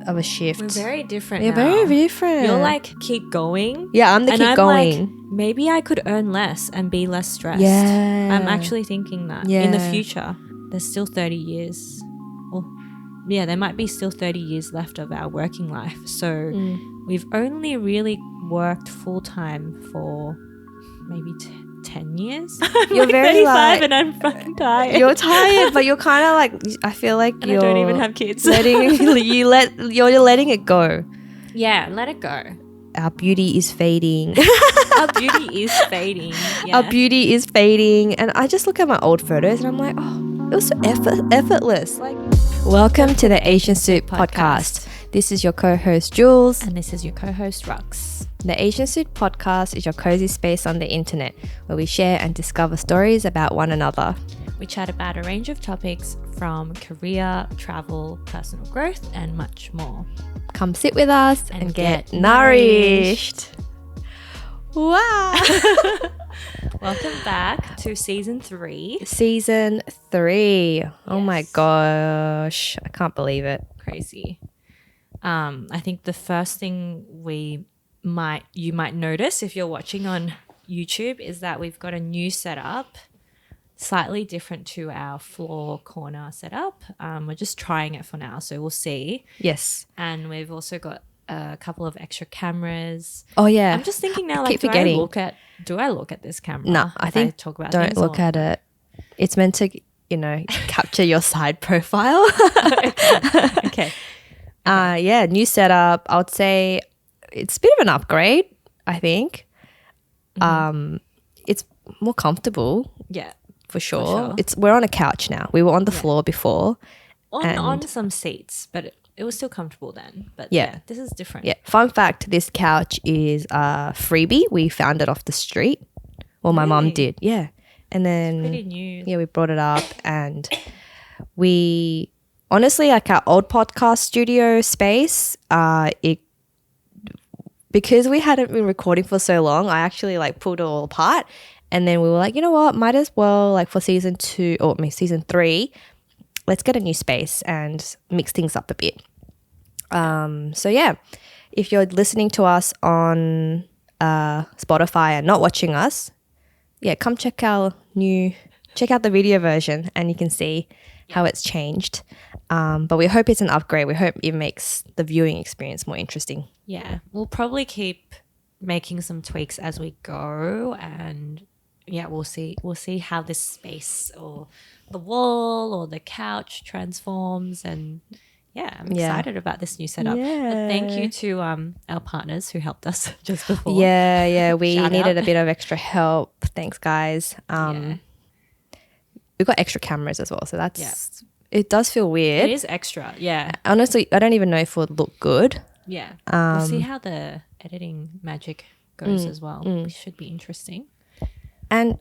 of a shift. We're very different We're now. very different. You're like, keep going. Yeah, I'm the and keep I'm going. like, maybe I could earn less and be less stressed. Yeah. I'm actually thinking that in the future, there's still 30 years. Well, yeah, there might be still 30 years left of our working life. So we've only really worked full time for maybe 10 years. You're like very 35 like, and I'm fucking tired. You're tired, but you're kind of like, I feel like and you're I don't even have kids. you're letting it go. Yeah, let it go. Our beauty is fading. Our beauty is fading. Yeah. Our beauty is fading. And I just look at my old photos and I'm like, oh, it was so effortless. Like, welcome to the Asian Soup Podcast. This is your co-host Jules. And this is your co-host Rox. The Asian Soup Podcast is your cozy space on the internet where we share and discover stories about one another. We chat about a range of topics from career, travel, personal growth, and much more. Come sit with us and get nourished. Wow. Welcome back to season 3. Season 3. Yes. Oh my gosh. I can't believe it. Crazy. I think the first thing you might notice if you're watching on YouTube is that we've got a new setup, slightly different to our floor corner setup. We're just trying it for now, so we'll see. Yes. And we've also got a couple of extra cameras. Oh yeah. I'm just thinking now, I like, keep forgetting. do I look at this camera? No, I think talk about don't things look or- at it. It's meant to, capture your side profile. Okay. Yeah, new setup. I would say it's a bit of an upgrade, I think. It's more comfortable. Yeah. For sure. We're on a couch now. We were on the floor before. On some seats, but it was still comfortable then. But yeah, this is different. Yeah. Fun fact, this couch is a freebie. We found it off the street. Well, my mum did. Yeah. And then Pretty new. Yeah, we brought it up and we honestly, like our old podcast studio space, because we hadn't been recording for so long, I actually like pulled it all apart. And then we were like, you know what, might as well, like for season 3, let's get a new space and mix things up a bit. So yeah, if you're listening to us on Spotify and not watching us, yeah, come check out the video version and you can see how it's changed. But we hope it's an upgrade. We hope it makes the viewing experience more interesting. Yeah, we'll probably keep making some tweaks as we go, and yeah, we'll see how this space or the wall or the couch transforms. And yeah, I'm excited about this new setup. Yeah. But thank you to our partners who helped us just before. Yeah, we Shout needed out. a bit of extra help. Thanks, guys. Yeah. We've got extra cameras as well, so it does feel weird. It is extra, yeah. Honestly, I don't even know if it would look good. Yeah. We'll see how the editing magic goes as well. It should be interesting. And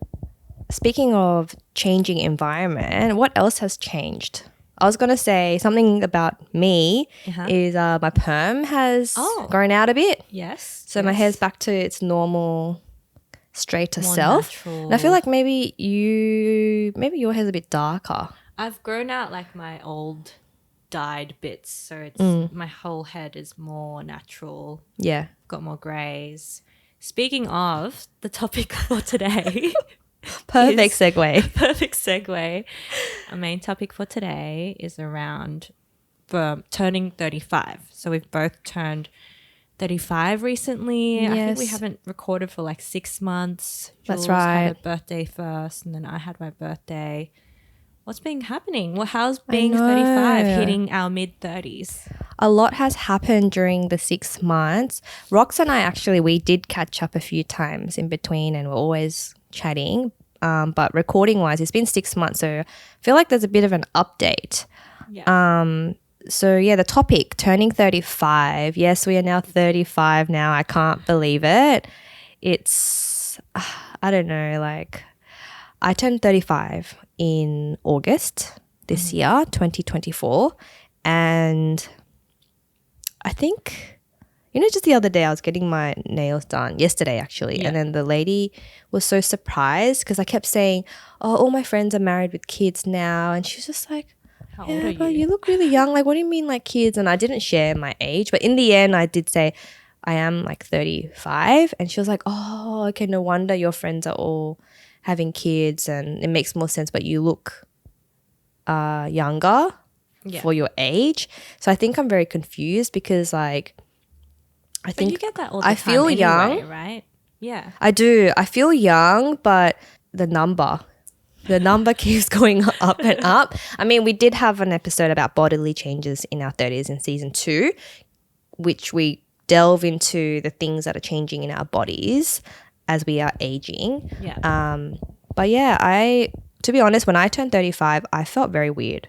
speaking of changing environment, what else has changed? I was going to say something about me is my perm has grown out a bit. Yes. So my hair's back to its normal straighter More self. natural. And I feel like maybe your hair's a bit darker. I've grown out like my old dyed bits, so it's my whole head is more natural. Yeah. Got more greys. Speaking of the topic for today, Perfect segue. Perfect segue. Our main topic for today is around turning 35. So we've both turned 35 recently. I think we haven't recorded for like 6 months. That's Jules right. had a birthday first, and then I had my birthday. What's been happening? Well, how's being 35 hitting our mid-30s? A lot has happened during the 6 months. Rox and I we did catch up a few times in between and we're always chatting. But recording-wise, it's been 6 months, so I feel like there's a bit of an update. Yeah. So yeah, the topic, turning 35. Yes, we are now 35 now. I can't believe it. It's, I don't know, like I turned 35 in August this year, 2024. And I think, just the other day I was getting my nails done, yesterday actually. Yeah. And then the lady was so surprised because I kept saying, oh, all my friends are married with kids now. And she was just like, How old Yeah, are but you? you look really young. Like, what do you mean, like, kids? And I didn't share my age, but in the end, I did say I am like 35. And she was like, oh, okay, no wonder your friends are all having kids and it makes more sense, but you look younger Yeah. for your age. So I think I'm very confused because, like, I But think you get that all the I time feel anyway, young. right? Yeah. I do. I feel young, but the number. The number keeps going up and up. I mean, we did have an episode about bodily changes in our 30s in season 2, which we delve into the things that are changing in our bodies as we are aging. Yeah. But yeah, to be honest, when I turned 35, I felt very weird.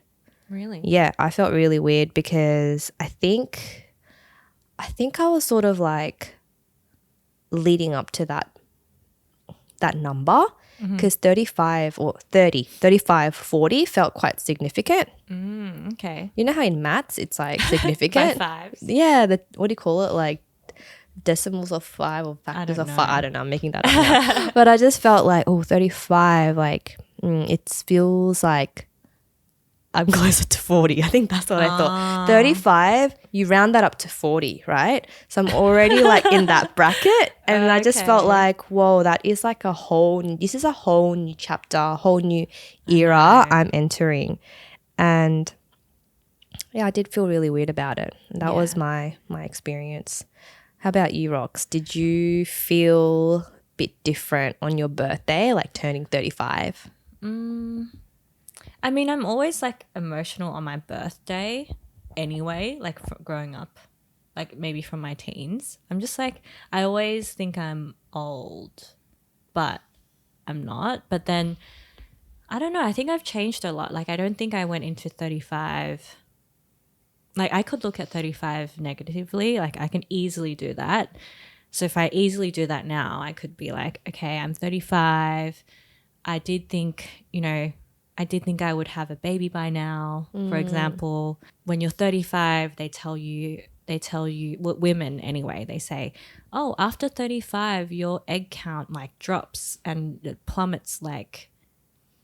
Really? Yeah, I felt really weird because I think I was sort of like leading up to that number because 35 or 30, 35, 40 felt quite significant. Okay. You know how in maths it's like By significant? fives. Yeah, what do you call it? Like decimals of 5 or factors don't of 5. know. I don't know, I'm making that up now. But I just felt like, 35, like it feels like I'm closer to 40. I think that's what I thought. 35, you round that up to 40, right? So I'm already like in that bracket. And I just felt Okay. like, whoa, this is a whole new chapter, a whole new era I'm entering. And yeah, I did feel really weird about it. That was my experience. How about you, Rox? Did you feel a bit different on your birthday, like turning 35? I mean, I'm always like emotional on my birthday anyway, like growing up, like maybe from my teens. I'm just like, I always think I'm old, but I'm not. But then, I don't know, I think I've changed a lot. Like, I don't think I went into 35. Like, I could look at 35 negatively. Like, I can easily do that. So if I easily do that now, I could be like, okay, I'm 35. I did think, I would have a baby by now. For example, when you're 35, they tell you, women anyway, they say, oh, after 35, your egg count like drops and it plummets like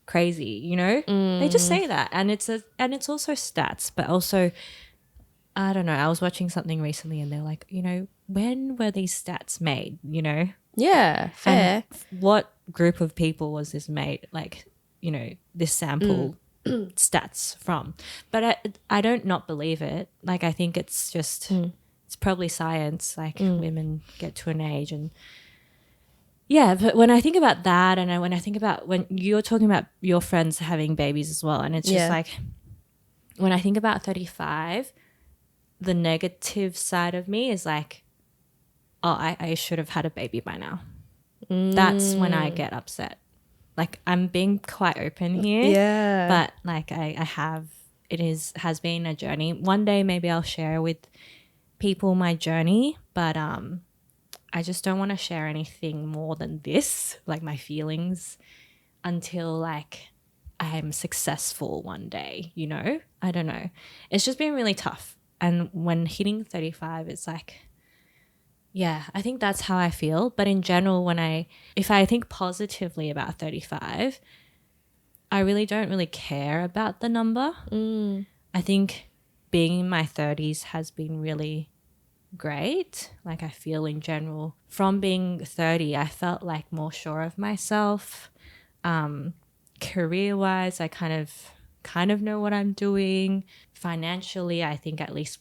crazy, They just say that. And it's also stats, but also, I don't know. I was watching something recently and they're like, when were these stats made, Yeah, fair. And what group of people was this made, like, this sample stats from? But I don't not believe it. Like, I think it's just, it's probably science. Like, women get to an age and, yeah, but when I think about that and when I think about when you're talking about your friends having babies as well, and it's just like, when I think about 35, the negative side of me is like, oh, I should have had a baby by now. That's when I get upset. Like, I'm being quite open here. Yeah. But like has been a journey. One day maybe I'll share with people my journey, but I just don't want to share anything more than this, like my feelings, until like I'm successful one day, I don't know. It's just been really tough. And when hitting 35, it's like, yeah, I think that's how I feel. But in general, if I think positively about 35, I really don't really care about the number. I think being in my 30s has been really great. Like, I feel in general, from being 30, I felt like more sure of myself. Career-wise, I kind of know what I'm doing. Financially, I think at least,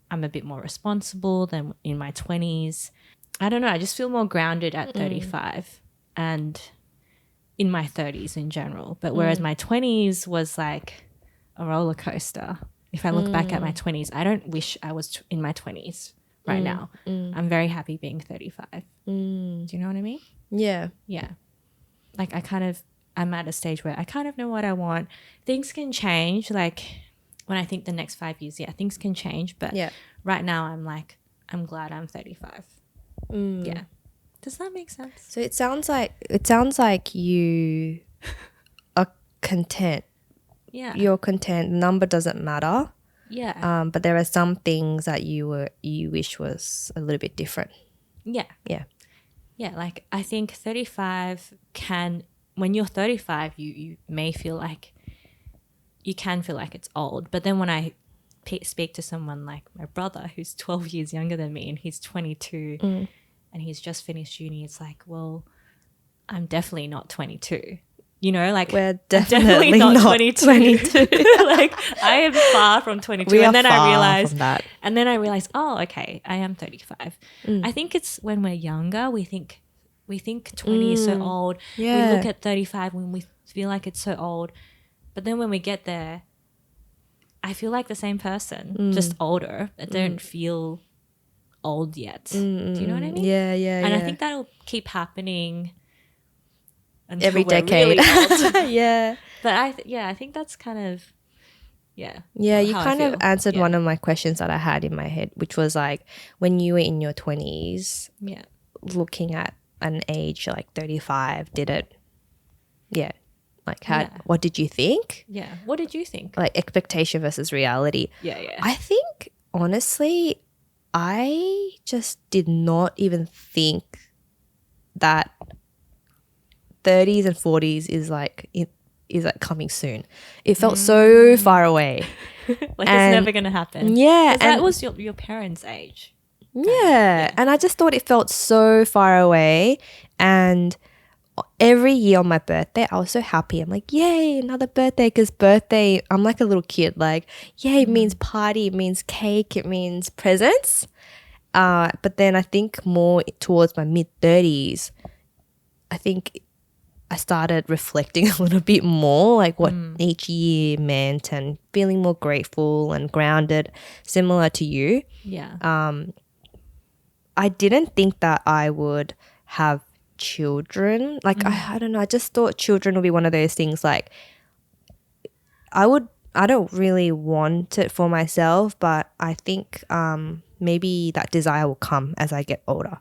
I'm a bit more responsible than in my 20s. I don't know. I just feel more grounded at 35 and in my 30s in general. But whereas my 20s was like a roller coaster. If I look back at my 20s, I don't wish I was in my 20s right now. I'm very happy being 35. Do you know what I mean? Yeah. Yeah. Like, I'm at a stage where I kind of know what I want. Things can change. Like, when I think the next 5 years, things can change. But right now I'm like, I'm glad I'm 35. Yeah. Does that make sense? So it sounds like you are content. Yeah. You're content. The number doesn't matter. Yeah. But there are some things that you wish was a little bit different. Yeah. Yeah. Yeah. Like, I think 35 when you're 35, you may feel like you can feel like it's old. But then when I speak to someone like my brother who's 12 years younger than me and he's 22 and he's just finished uni, it's like, well, I'm definitely not 22. You know, like We're I'm definitely not not 22. 22. Like I am far from 22. We and are then far I realized from that. and then I realized, oh, okay, I am 35. I think it's when we're younger, we think 20 is so old. Yeah. We look at 35 when we feel like it's so old. But then when we get there, I feel like the same person, just older. I don't feel old yet. Do you know what I mean? Yeah, yeah, And yeah. I think that'll keep happening until every we're decade. really old. Yeah. But I think that's kind of Yeah, how you I kind of feel. answered Yeah. one of my questions that I had in my head, which was like when you were in your 20s, Yeah. looking at an age like 35, did it, Yeah. what did you think? Yeah. What did you think? Like expectation versus reality. Yeah, yeah. I think, honestly, I just did not even think that 30s and 40s is like coming soon. It felt so far away. Like it's And- never going to happen. Yeah, 'Cause that and- was your parents' age. Yeah. And I just thought it felt so far away. And every year on my birthday, I was so happy. I'm like, yay, another birthday. Because birthday, I'm like a little kid. Like, yay, it means party, it means cake, it means presents. But then I think more towards my mid-30s, I think I started reflecting a little bit more, like what each year meant and feeling more grateful and grounded, similar to you. Yeah. I didn't think that I would have children. Like, I don't know. I just thought children would be one of those things like I don't really want it for myself, but I think maybe that desire will come as I get older.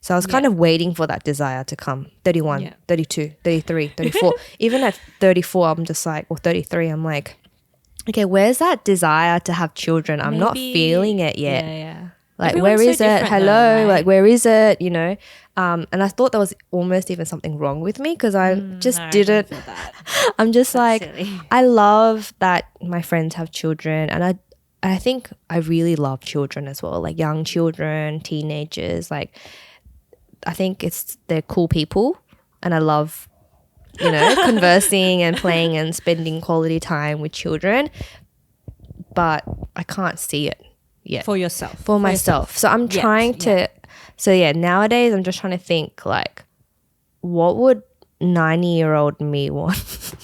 So I was kind of waiting for that desire to come. 31, 32, 33, 34. Even at 34, I'm just like, or 33, I'm like, okay, where's that desire to have children? I'm not feeling it yet. Yeah, yeah. Like, Everyone's where so is it? different Hello? though, right? Like, where is it? You know? And I thought there was almost even something wrong with me because I just No, I don't didn't. feel that. I'm just That's like, silly. I love that my friends have children. And I think I really love children as well, like young children, teenagers. Like, I think they're cool people. And I love, conversing and playing and spending quality time with children. But I can't see it yet. For yourself. For myself. So I'm trying to, nowadays I'm just trying to think like, what would 90-year-old me want?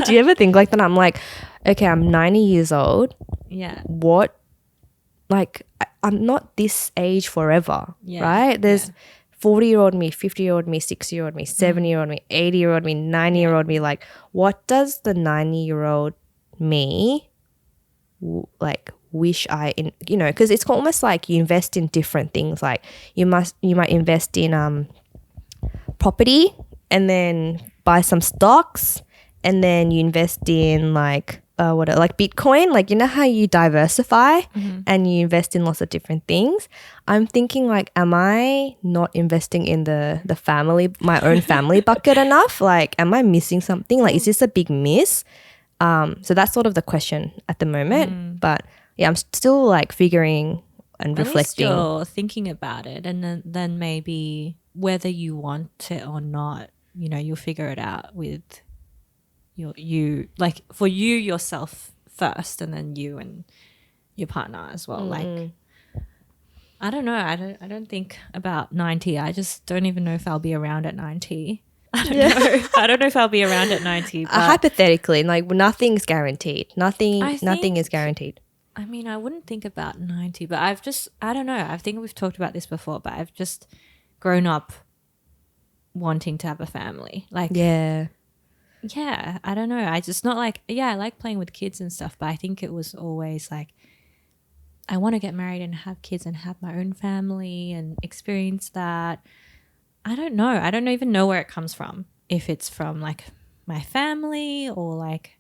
Do you ever think like that? I'm like, okay, I'm 90 years old. Yeah. What, like, I'm not this age forever, right? There's 40-year-old me, 50-year-old me, 60-year-old me, 70-year-old me, 80-year-old me, 90-year-old me. Like, what does the 90-year-old me like wish because it's almost like you invest in different things. Like you might invest in property and then buy some stocks and then you invest in like Bitcoin. Like, you know how you diversify and you invest in lots of different things. I'm thinking like, am I not investing in the family, my own family bucket enough? Like, am I missing something? Like, is this a big miss? So that's sort of the question at the moment. But yeah, I'm still like figuring and reflecting. At least you're thinking about it, and then maybe whether you want it or not, you'll figure it out with you like for you yourself first, and then you and your partner as well. Like, I don't know. I don't think about 90. I just don't even know if I'll be around at 90. I don't know. I don't know if I'll be around at 90. But Hypothetically, like nothing's guaranteed. Nothing think- is guaranteed. I mean, I wouldn't think about 90, but I don't know. I think we've talked about this before, but I've just grown up wanting to have a family. Like, Yeah, I don't know. I just not like, I like playing with kids and stuff, but I think it was always like, I want to get married and have kids and have my own family and experience that. I don't know. I don't even know where it comes from. If it's from like my family or like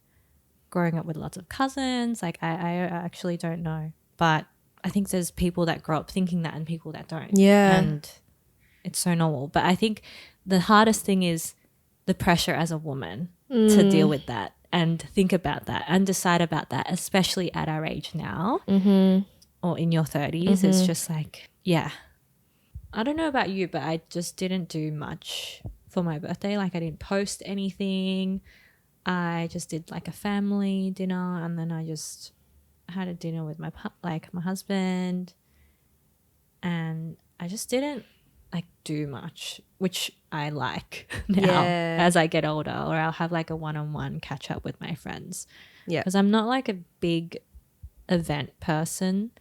growing up with lots of cousins. Like, I actually don't know. But I think there's people that grow up thinking that and people that don't. Yeah. And it's so normal. But I think the hardest thing is the pressure as a woman to deal with that. and think about that and decide about that, especially at our age now or in your 30s. It's just like, yeah. I don't know about you, but I just didn't do much for my birthday. Like I didn't post anything. I just did like a family dinner, and then I just had a dinner with my husband, and I just didn't like do much, which I like now as I get older, or I'll have like a one-on-one catch up with my friends. Yeah. Because I'm not like a big event person,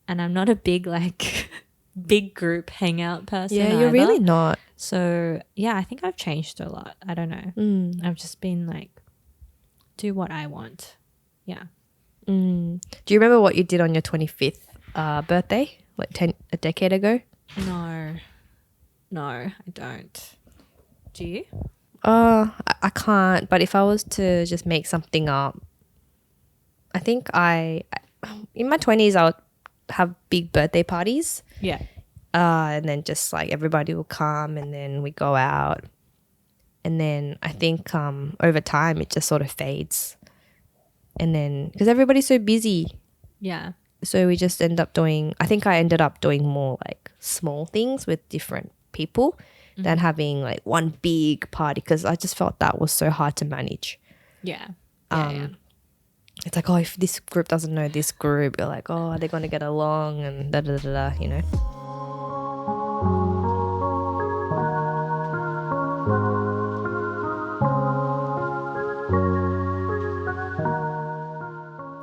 and I'm not a big like big group hangout person. Yeah, you're either. really not. So yeah, I think I've changed a lot. I don't know. I've just been like, do what I want. Yeah. Do you remember what you did on your 25th birthday, like a decade ago? No, I don't. Do you? I can't. But if I was to just make something up, I think in my 20s I would have big birthday parties. Yeah. And then just like everybody will come, and then we go out, and then I think over time it just sort of fades, and then because everybody's so busy, Yeah. so we just end up doing. I think I ended up doing more like small things with different people than having like one big party, because I just felt that was so hard to manage. Yeah. It's like, oh, if this group doesn't know this group, you're like, oh, are they going to get along, and da da da da, you know.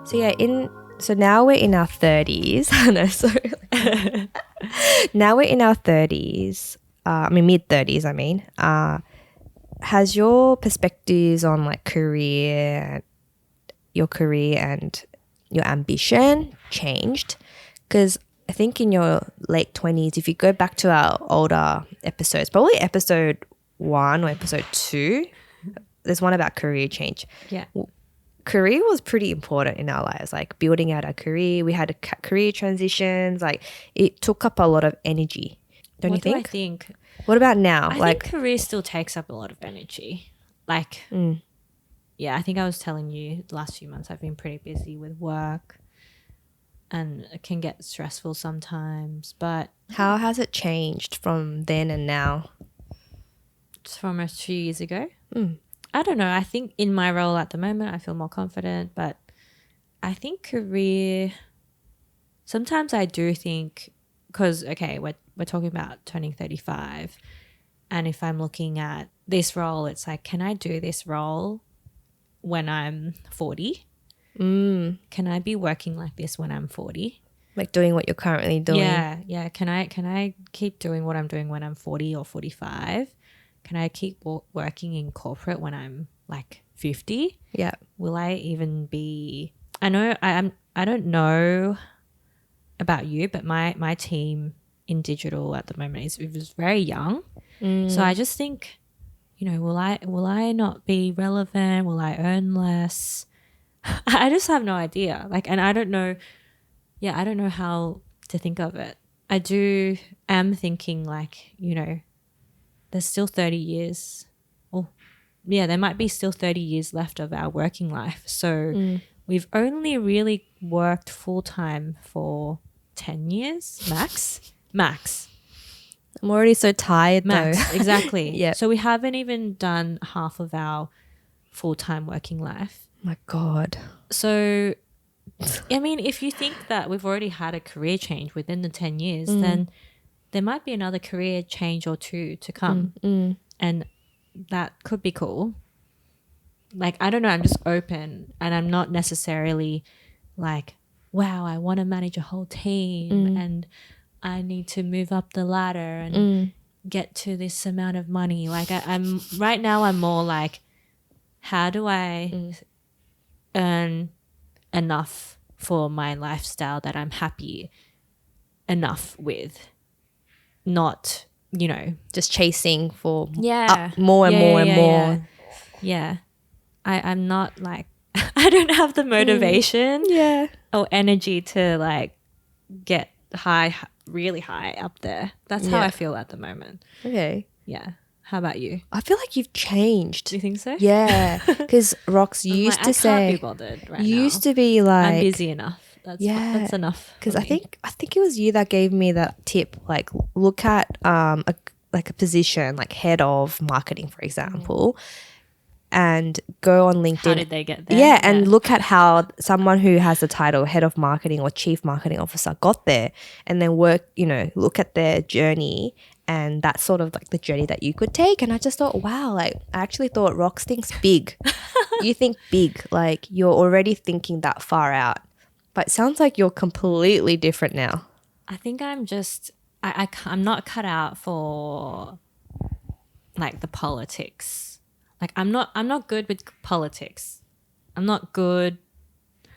So yeah, so now we're in our 30s. No, sorry. Now we're in our 30s. Mid 30s. Has your perspectives on like your career and your ambition changed? Because I think in your late 20s, if you go back to our older episodes, probably episode 1 or episode 2, there's one about career change. Yeah. Career was pretty important in our lives, like building out our career. We had career transitions. Like it took up a lot of energy. Don't you think? What do I think? What about now? I think career still takes up a lot of energy. Like, yeah, I think I was telling you the last few months I've been pretty busy with work, and it can get stressful sometimes. But how has it changed from then and now? It's from almost 2 years ago. I don't know. I think in my role at the moment, I feel more confident, but I think career, sometimes I do think, because, okay, we're talking about turning 35, and if I'm looking at this role, it's like, can I do this role when I'm 40? Can I be working like this when I'm 40? Like doing what you're currently doing? Yeah. Can I keep doing what I'm doing when I'm 40 or 45? Can I keep working in corporate when I'm like 50? Yeah. Will I even be? I don't know about you, but my team in digital at the moment is very young. So I just think, will I not be relevant? Will I earn less? I just have no idea. And I don't know. Yeah, I don't know how to think of it. am thinking there's still 30 years. There might be still 30 years left of our working life. So we've only really worked full-time for 10 years, max. I'm already so tired Max, though. exactly. Yeah. So we haven't even done half of our full-time working life. My God. So, if you think that we've already had a career change within the 10 years, then there might be another career change or two to come. And that could be cool. I don't know, I'm just open, and I'm not necessarily wow, I want to manage a whole team and I need to move up the ladder and get to this amount of money. I'm right now, I'm more how do I earn enough for my lifestyle that I'm happy enough with, not, just chasing for yeah, more and more and more. Yeah. I'm not I don't have the motivation or energy to get high, really high up there. That's how I feel at the moment. Okay. Yeah. How about you? I feel like you've changed. Do you think so? Yeah, because Rox, you used to I say can't be bothered right you now. used to be like I'm busy enough. That's enough. Because for I me. think it was you that gave me that tip. Like, look at a position like head of marketing, for example, and go on LinkedIn. How did they get there? Yeah, and look at how someone who has the title head of marketing or chief marketing officer got there, and then look at their journey. And that's sort of like the journey that you could take. And I just thought, wow, like I actually thought Rox thinks big. You think big, like you're already thinking that far out. But it sounds like you're completely different now. I think I'm just I'm not cut out for like the politics. Like I'm not good with politics. I'm not good.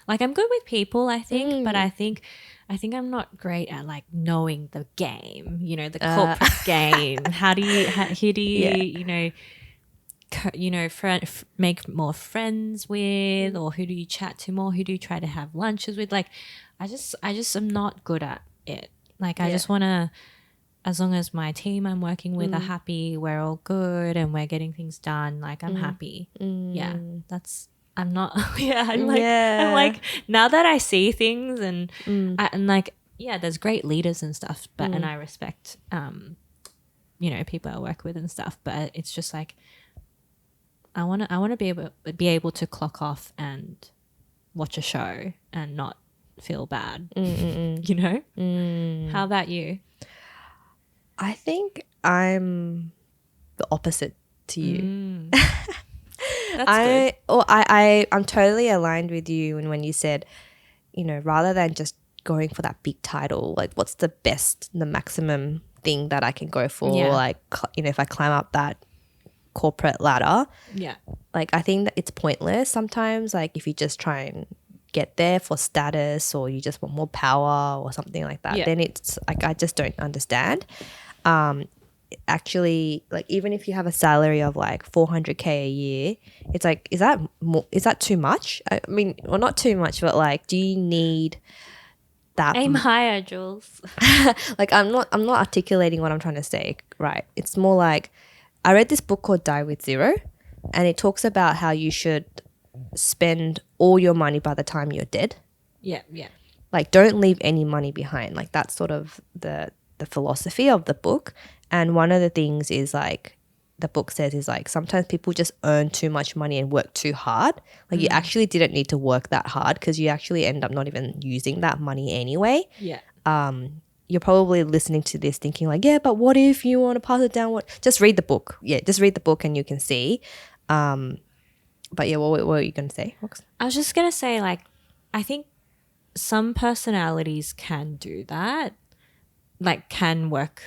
Like I'm good with people, I think, but I think I'm not great at like knowing the game. You know, the corporate game. Who do you make more friends with, or who do you chat to more? Who do you try to have lunches with? Like, I just am not good at it. Like, I just want to, as long as my team I'm working with are happy, we're all good and we're getting things done. Like, I'm happy. Yeah, I'm not. I'm like now that I see things and there's great leaders and stuff, but and I respect people I work with and stuff, but it's just like I want to be able to clock off and watch a show and not feel bad. You know? How about you? I think I'm the opposite to you. That's good. I'm totally aligned with you when you said, rather than just going for that big title, like what's the maximum thing that I can go for? Yeah. Like, if I climb up that corporate ladder, like I think that it's pointless sometimes. Like if you just try and get there for status or you just want more power or something like that, then it's like I just don't understand. Actually, like even if you have a salary of like 400k a year, it's like is that too much? I mean, well, not too much, but like do you need that? Aim higher, Jules. Like I'm not articulating what I'm trying to say, right? It's more like I read this book called Die with Zero, and it talks about how you should spend all your money by the time you're dead. Yeah. Like don't leave any money behind. Like that's sort of the philosophy of the book. And one of the things is like the book says is like sometimes people just earn too much money and work too hard. Like you actually didn't need to work that hard because you actually end up not even using that money anyway. Yeah. You're probably listening to this thinking like, yeah, but what if you want to pass it down? Just read the book. Yeah, just read the book and you can see. But yeah, what were you going to say, Rox? I was just going to say, like, I think some personalities can do that. Like, can work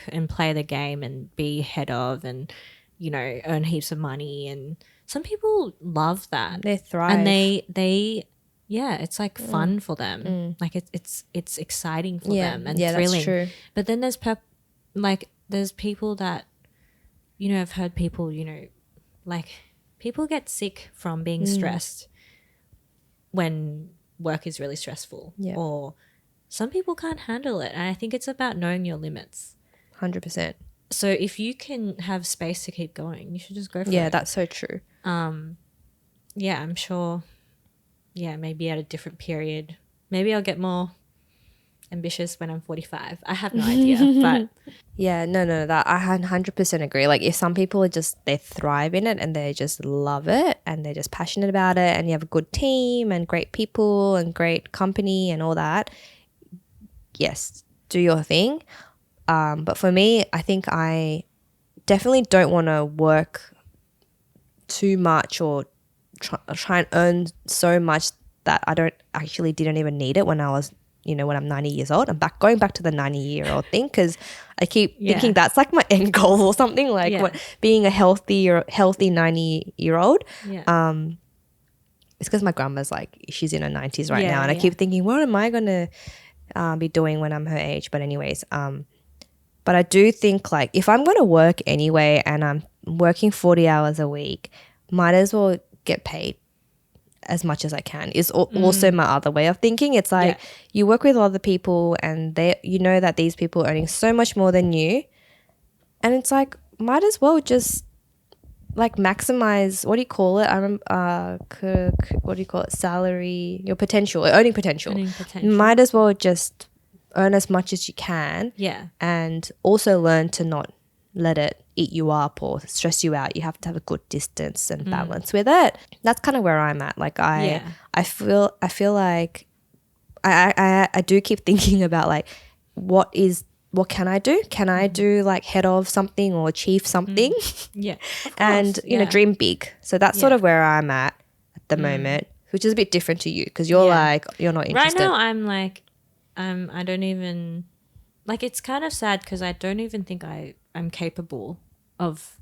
and play the game and be head of and, earn heaps of money. And some people love that. They thrive. And they it's like fun for them. Like it's exciting for them and thrilling. That's true. But then there's there's people that, I've heard people, like people get sick from being stressed when work is really stressful. Yeah. Or some people can't handle it. And I think it's about knowing your limits. 100%. So if you can have space to keep going, you should just go for it. Yeah, that's so true. Yeah, I'm sure. Yeah, maybe at a different period. Maybe I'll get more ambitious when I'm 45. I have no idea, but yeah, no, that I 100% agree. Like if some people are they thrive in it and they just love it and they're just passionate about it and you have a good team and great people and great company and all that, yes, do your thing. But for me, I think I definitely don't want to work too much or try and earn so much that I didn't even need it when I was, when I'm 90 years old. I'm going back to the 90-year-old thing because I keep thinking that's like my end goal or something, like being a healthy 90-year-old. Yeah. It's because my grandma's like, she's in her 90s right now. And I keep thinking, what am I going to be doing when I'm her age? But anyways, but I do think like if I'm going to work anyway and I'm working 40 hours a week, might as well get paid as much as I can is also my other way of thinking. It's like you work with other people and that these people are earning so much more than you. And it's like, might as well just like maximize, what do you call it? I remember, what do you call it? Salary, your potential, earning potential. Earning potential. Might as well just earn as much as you can. Yeah. And also learn to not let it eat you up or stress you out. You have to have a good distance and balance with it. That's kind of where I'm at. Like I feel like I do keep thinking about like what can I do? Can I do like head of something or achieve something? Yeah. And you know, dream big. So that's sort of where I'm at the moment, which is a bit different to you because you're like you're not interested. Right now I'm like I don't even like, it's kind of sad because I don't even think I'm capable of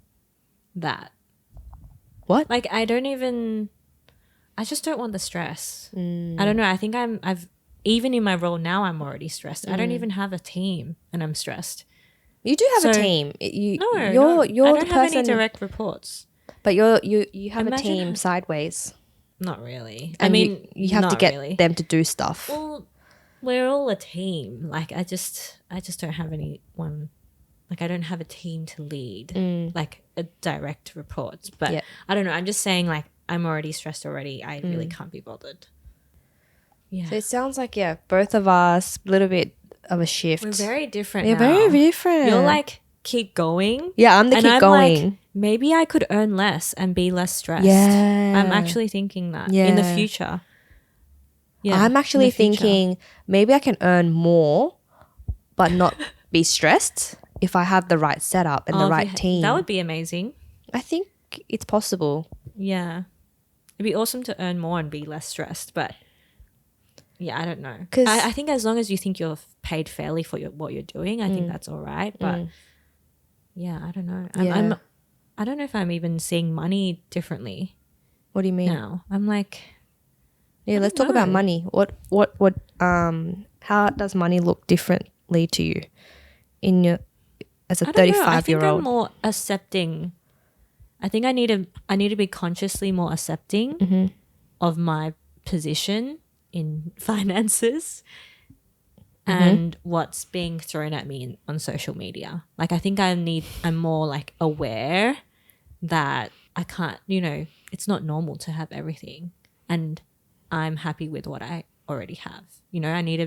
that. What? Like I just don't want the stress. I don't know. I think I've even in my role now I'm already stressed. I don't even have a team and I'm stressed. You do have a team. You're I don't the have person, any direct reports. but you have a team sideways. Not really. And I mean, you have to get them to do stuff. Well, we're all a team. Like I just don't have anyone. Like I don't have a team to lead, like a direct reports. But I don't know. I'm just saying, like I'm already stressed already. I really can't be bothered. Yeah. So it sounds like both of us a little bit of a shift. We're very different. We're very different. You're like keep going. Yeah, I'm the keep going. Like, maybe I could earn less and be less stressed. Yeah, I'm actually thinking that in the future. Yeah, I'm actually thinking maybe I can earn more, but not be stressed if I have the right setup and the right team. That would be amazing. I think it's possible. Yeah, it'd be awesome to earn more and be less stressed, but. Yeah, I don't know. Because I think as long as you think you're paid fairly for what you're doing, I think that's all right. But yeah, I don't know. I don't know if I'm even seeing money differently. What do you mean? Now I'm like, let's talk about money. How does money look differently to you as a 35-year-old? I think I'm more accepting. I think I need to be consciously more accepting of my position in finances and what's being thrown at me on social media. Like I think I'm more like aware that I can't, it's not normal to have everything and I'm happy with what I already have. I need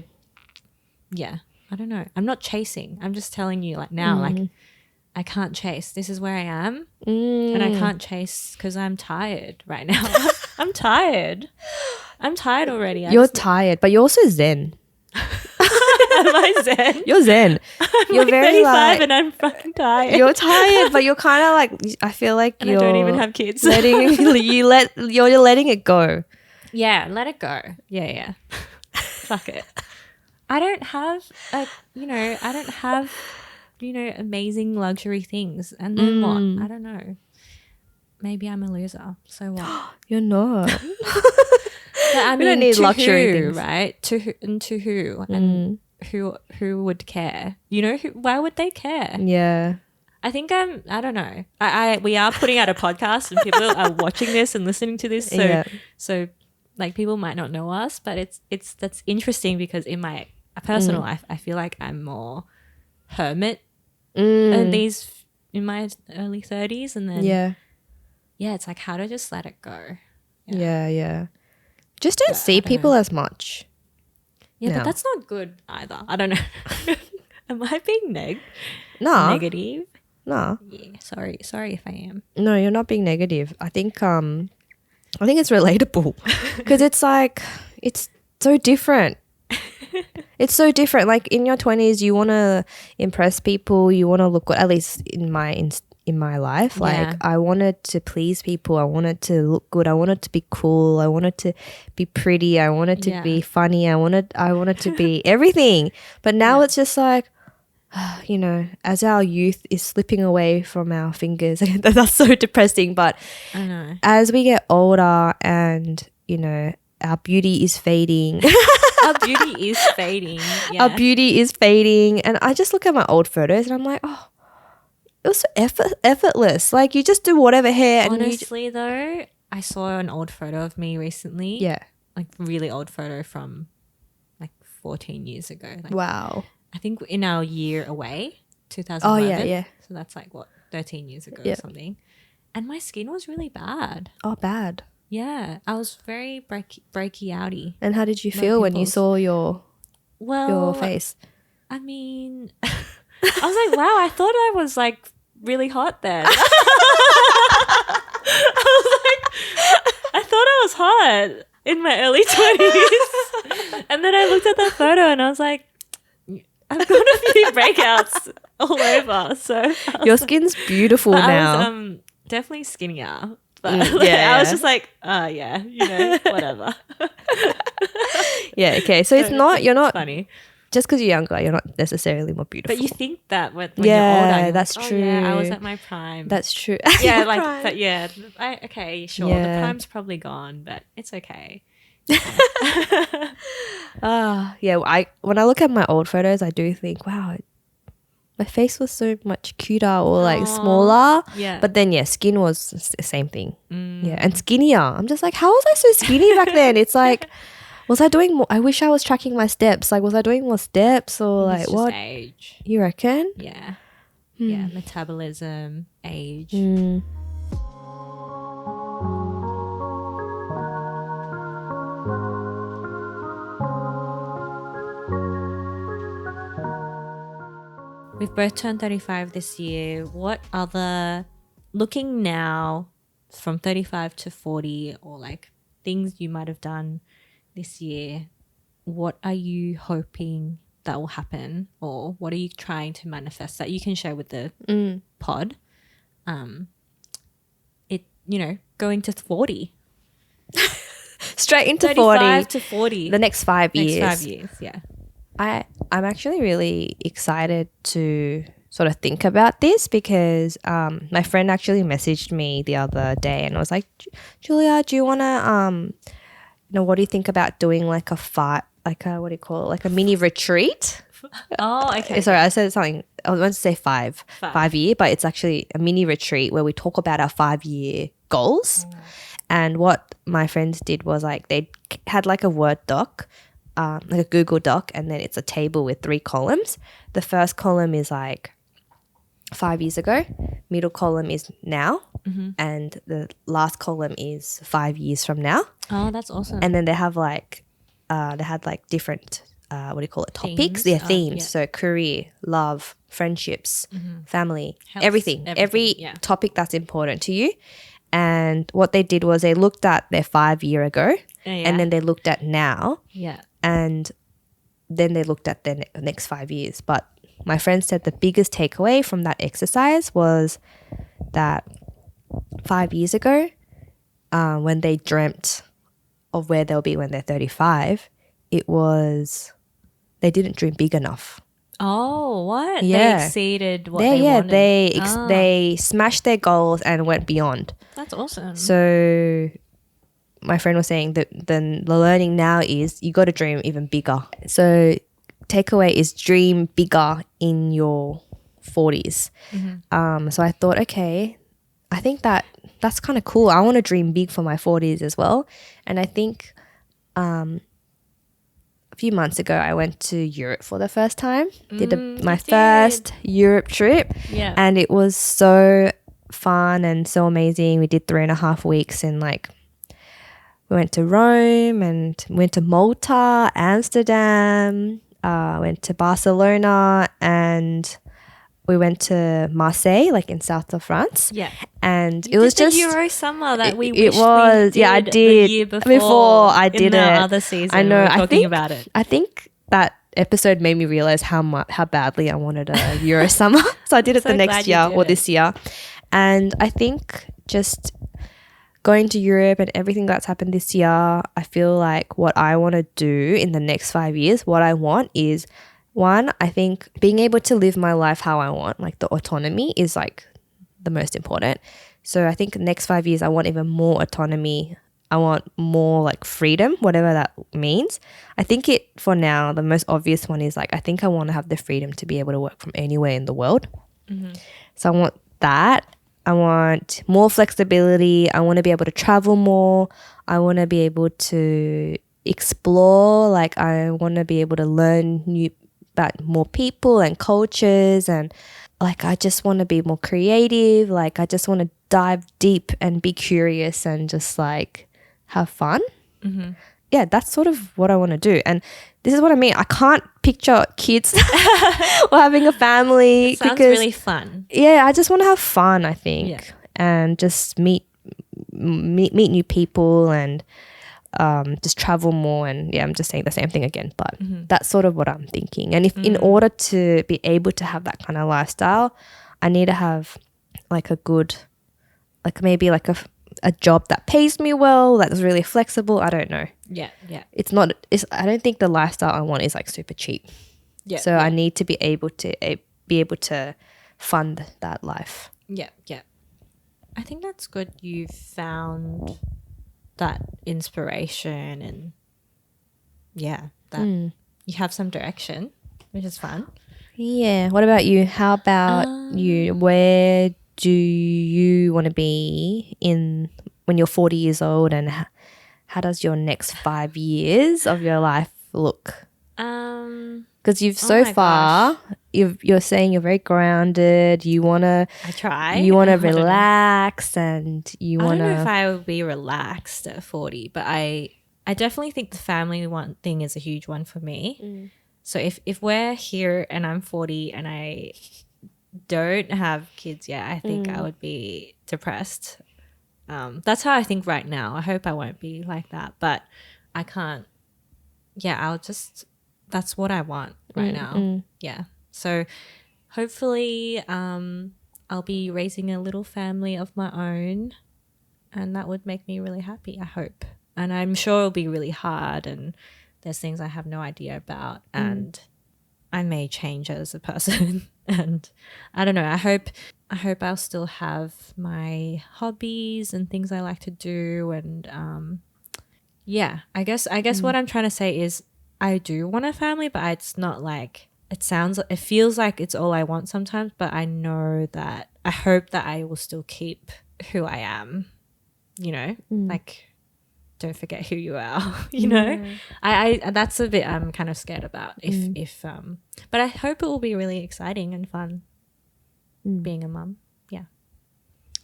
to, I don't know. I'm not chasing. I'm just telling you like now, like I can't chase. This is where I am and I can't chase because I'm tired right now. I'm tired. I'm tired already. You're tired, but you're also zen. Am I zen? You're zen. You're like very 35 and I'm fucking tired. You're tired, but you're kind of like, I feel like and I don't even have kids. You're letting it go. Yeah, let it go. Yeah. Fuck it. I don't have amazing luxury things. And then what? I don't know. Maybe I'm a loser. So what? You're not. But I mean, we don't need luxury things, right? To who? And who would care? Why would they care? Yeah. I think I don't know. We are putting out a podcast and people are watching this and listening to this. So like people might not know us, but that's interesting because in my personal life, I feel like I'm more hermit in my early 30s, and then it's like how to just let it go. Yeah. Just don't see people as much. Yeah, but that's not good either. I don't know. Am I being negative? No. Yeah, sorry if I am. No, you're not being negative. I think it's relatable because it's like it's so different. It's so different. Like in your 20s, you want to impress people. You want to look good. At least in my life, like I wanted to please people. I wanted to look good. I wanted to be cool. I wanted to be pretty. I wanted to be funny. I wanted to be everything. But now it's just like, as our youth is slipping away from our fingers, that's so depressing. But I know as we get older and our beauty is fading. Our beauty is fading. Yeah. Our beauty is fading. And I just look at my old photos and I'm like, oh, it was so effortless. Like you just do whatever hair. Honestly, though, I saw an old photo of me recently. Yeah. Like really old photo from like 14 years ago. Like, wow. I think in our year away. 2011. Oh, yeah. So that's like, what, 13 years ago Yeah. or something. And my skin was really bad. Oh, bad. Yeah. I was very breaky outy. And how did you No feel when you pimples. saw your Well, face? I mean, I was like, wow, I thought I was like really hot then. I was like, I thought I was hot in my early 20s. And then I looked at that photo and I was like, I've got a few breakouts all over. So Your skin's beautiful now. I was definitely skinnier. But yeah, I was yeah. just like, yeah, you know, whatever. Yeah, okay. So it's not, you're not, funny. just because you're younger, you're not necessarily more beautiful. But you think that when Yeah, you're older, you're that's like, true. Oh, yeah, I was at my prime. That's true. yeah, Your like, prime. but yeah, okay, sure. Yeah. The prime's probably gone, but it's okay. Yeah, when I look at my old photos, I do think, wow, my face was so much cuter or like Aw. smaller. Yeah. But then, yeah, skin was the same thing. Mm. Yeah, and skinnier. I'm just like, how was I so skinny back then? It's like, was I doing more? I wish I was tracking my steps. Like, was I doing more steps or It's like just what? age. You reckon? Yeah. Yeah, metabolism, age. Mm. We've both turned 35 this year. What other, looking now from 35 to 40, or like things you might have done this year, what are you hoping that will happen, or what are you trying to manifest that you can share with the pod? Going to 40. Straight into 35 40. to 40. The next 5 Next years. 5 years, yeah. I'm actually really excited to sort of think about this because my friend actually messaged me the other day and was like, Julia, do you want to, what do you think about doing like a what do you call it? Like a mini retreat? Oh, okay. Sorry, I said something. I was going to say 5 year, but it's actually a mini retreat where we talk about our 5-year goals. And what my friends did was like they had like a Word doc, like a Google doc, and then it's a table with 3 columns. The first column is like 5 years ago, middle column is now, and the last column is 5 years from now. Oh, that's awesome. And then they have like, they had like different, topics? Themes? Yeah, themes. Yeah. So career, love, friendships, family, Health, everything. Every yeah. topic that's important to you. And what they did was they looked at their 5 year ago, and then they looked at now, Yeah. and then they looked at the next 5 years. But my friend said the biggest takeaway from that exercise was that 5 years ago, when they dreamt of where they'll be when they're 35, it was they didn't dream big enough. Oh, what? Yeah. They exceeded what they wanted. They smashed their goals and went beyond. That's awesome. So my friend was saying that the learning now is you got to dream even bigger. So takeaway is dream bigger in your 40s. So I thought, okay, I think that's kind of cool. I want to dream big for my 40s as well. And I think a few months ago, I went to Europe for the first time. My first Europe trip. Yeah. And it was so fun and so amazing. We did 3.5 weeks in like, we went to Rome and went to Malta, Amsterdam, went to Barcelona, and we went to Marseille, like in south of France. Yeah. And You it was did just the Euro summer that we it wished was we did I the did year before I did in the it other season. I know we were I talking think about it. I think that episode made me realize how badly I wanted a Euro summer, so I did it So the glad next you year did or it. this year. And I think just going to Europe and everything that's happened this year, I feel like what I want to do in the next 5 years, what I want is, one, I think being able to live my life how I want, like the autonomy is like the most important. So I think the next 5 years, I want even more autonomy. I want more like freedom, whatever that means. I think for now, the most obvious one is like, I think I want to have the freedom to be able to work from anywhere in the world. So I want that. I want more flexibility. I want to be able to travel more. I want to be able to explore. Like I want to be able to learn about more people and cultures, and like I just want to be more creative. Like I just want to dive deep and be curious and just like have fun. Yeah, that's sort of what I want to do. And this is what I mean. I can't picture kids or having a family. It sounds because, really fun. yeah, I just want to have fun, I think. Yeah. And just meet new people and just travel more. And yeah, I'm just saying the same thing again. But that's sort of what I'm thinking. And if in order to be able to have that kind of lifestyle, I need to have like a good, like maybe like a job that pays me well, that's really flexible. I don't know. Yeah, yeah. I don't think the lifestyle I want is like super cheap. Yeah. So I need to be able to fund that life. Yeah, yeah. I think that's good. You've found that inspiration and that you have some direction, which is fun. Yeah. What about you? How about you? Where do you want to be when you're 40 years old, and how does your next 5 years of your life look? Because you're saying you're very grounded. You wanna. I try. You wanna relax, and you wanna. I don't know if I would be relaxed at 40, but I definitely think the family thing is a huge one for me. So if we're here and I'm 40 and I don't have kids yet, I think I would be depressed. That's how I think right now. I hope I won't be like that, but I can't. Yeah, that's what I want right now. Yeah. So hopefully I'll be raising a little family of my own, and that would make me really happy, I hope. And I'm sure it'll be really hard, and there's things I have no idea about, and I may change as a person. And I don't know, I hope I'll still have my hobbies and things I like to do. And I guess what I'm trying to say is I do want a family, but it's not like it feels like it's all I want sometimes, but I hope that I will still keep who I am, like don't forget who you are, I that's a bit I'm kind of scared about if but I hope it will be really exciting and fun being a mum. Yeah.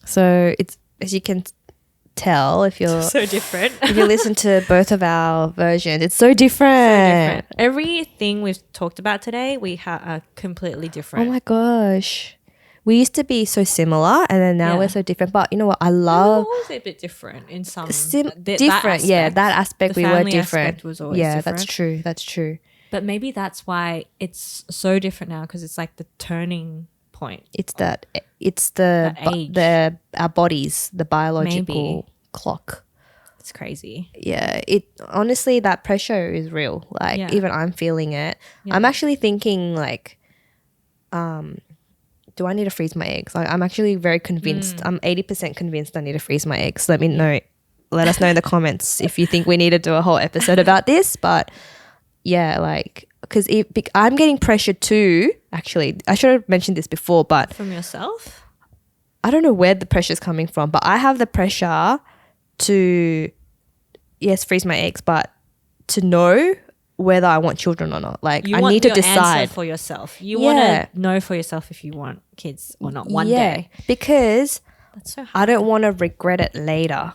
So it's, as you can tell, if you're so different, if you listen to both of our versions, it's so different. Everything we've talked about today, we are completely different. Oh my gosh. We used to be so similar, and then now we're so different. But you know what? I love. We're always a bit different in some different. That aspect the we were family different. Aspect was always different. That's true. But maybe that's why it's so different now, because it's like the turning point. It's the age. Our bodies, the biological clock. It's crazy. Yeah, honestly, that pressure is real. Like even I'm feeling it. Yeah. I'm actually thinking like, do I need to freeze my eggs? I'm actually very convinced. I'm 80% convinced I need to freeze my eggs. Let us know in the comments if you think we need to do a whole episode about this. But yeah, like, because I'm getting pressure too. Actually, I should have mentioned this before, but from yourself, I don't know where the pressure is coming from, but I have the pressure to freeze my eggs, but to know whether I want children or not. Like, I need to decide answer for yourself. You want to know for yourself if you want kids or not one day. Because that's so hard. I don't want to regret it later.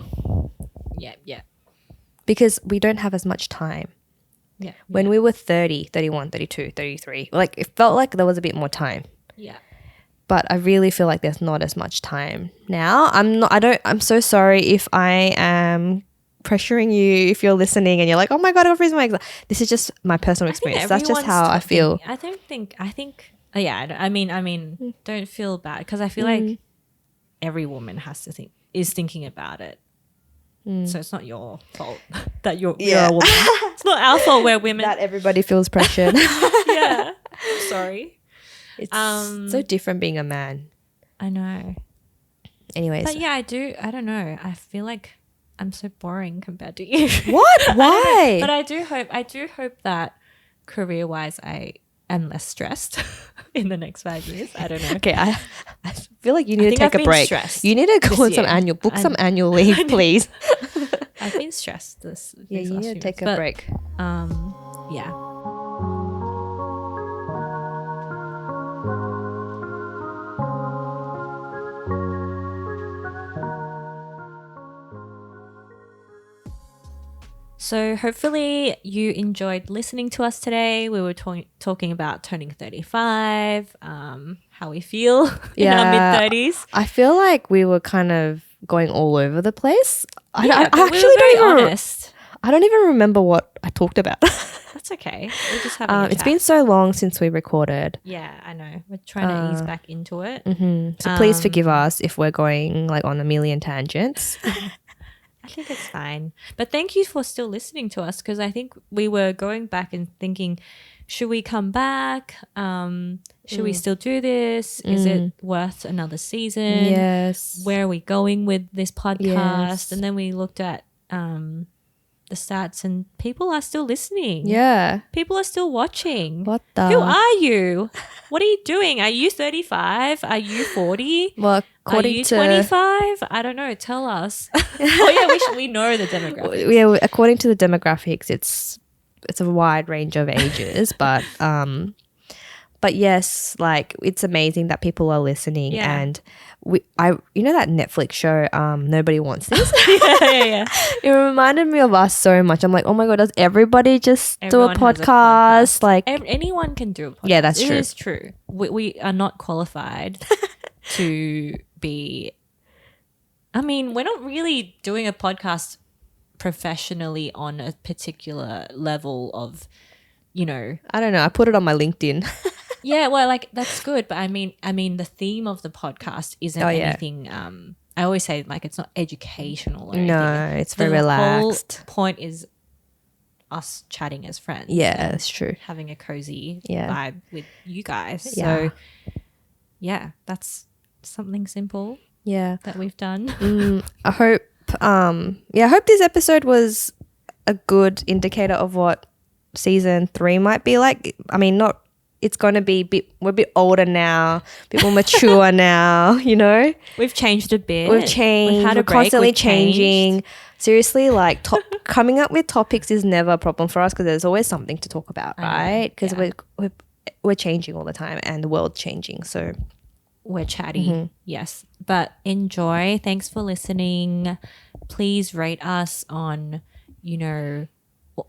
Yeah. Because we don't have as much time. Yeah. When we were 30, 31, 32, 33, like it felt like there was a bit more time. Yeah. But I really feel like there's not as much time now. I'm so sorry if I am pressuring you, if you're listening and you're like, oh my God, I'll freeze my eggs. This is just my personal experience. That's just how I feel. I think, I mean, don't feel bad, because I feel like every woman is thinking about it. So it's not your fault that you're a woman. It's not our fault we're women. That everybody feels pressured. Yeah. I'm sorry. It's so different being a man. I know. Anyways. But yeah, I don't know. I feel like I'm so boring compared to you. What? Why? But I do hope that career-wise I am less stressed in the next 5 years. I don't know. Okay, I feel like you need to take a break. You need to go on some annual leave, please. I've been stressed this. Yeah, you need to take a break. Yeah. So hopefully you enjoyed listening to us today. We were talking about turning 35, how we feel in our mid-30s. I feel like we were kind of going all over the place. I But actually we were very honest. I don't even remember what I talked about. That's okay. We're just having a It's chat. been so long since we recorded. Yeah, I know. We're trying to ease back into it. So please forgive us if we're going like on a million tangents. I think it's fine. But thank you for still listening to us, because I think we were going back and thinking, should we come back? Should we still do this? Is it worth another season? Yes. Where are we going with this podcast? Yes. And then we looked at the stats, and people are still listening. Yeah. People are still watching. What the? Who are you? What are you doing? Are you 35? Are you 40? Well, Are you 25? I don't know. Tell us. Oh yeah, we know the demographics. Yeah, according to the demographics, it's a wide range of ages, but yes, like it's amazing that people are listening. Yeah. And you know that Netflix show, Nobody Wants This. yeah. It reminded me of us so much. I'm like, oh my god, does everybody just Everyone do a has podcast? Like, anyone can do a podcast. Yeah, that's true. It is true. We are not qualified to be. I mean, we're not really doing a podcast professionally on a particular level of, you know. I don't know. I put it on my LinkedIn. Yeah, well, like that's good, but I mean, the theme of the podcast isn't anything. I always say like it's not educational or anything. No, it's very relaxed. The whole point is us chatting as friends. Yeah, that's true. Having a cozy Yeah. vibe with you guys. Yeah. So, yeah, that's something simple Yeah. that we've done. I hope I hope this episode was a good indicator of what season 3 might be like. I mean, it's going to be we're a bit older now, a bit more mature now, you know? We've changed a bit. We've changed. We've had a We're break. constantly We've changed. changing. Seriously, like coming up with topics is never a problem for us because there's always something to talk about, right? Because we're changing all the time and the world's changing. So We're chatty. Yes. But enjoy. Thanks for listening. Please rate us on,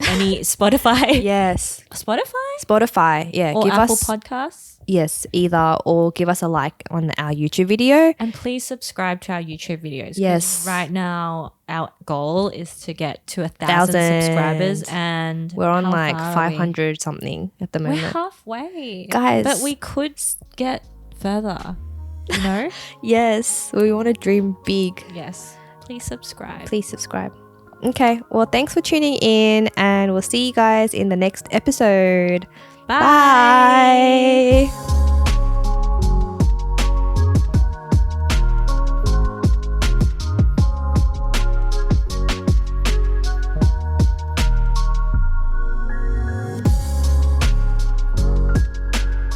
any Spotify. yes, Spotify? yeah, Or give Apple us Podcasts. yes, either or give us a like on our YouTube video. And please subscribe to our YouTube videos. 'cause Yes. Right now, our goal is to get to 1,000 1,000. subscribers, and We're on how like far are we? 500 something at the We're moment. halfway, Guys. But we could get further. You know? Yes, we want to dream big. Yes. Please subscribe. Please subscribe. Okay, well, thanks for tuning in, and we'll see you guys in the next episode. Bye. Bye.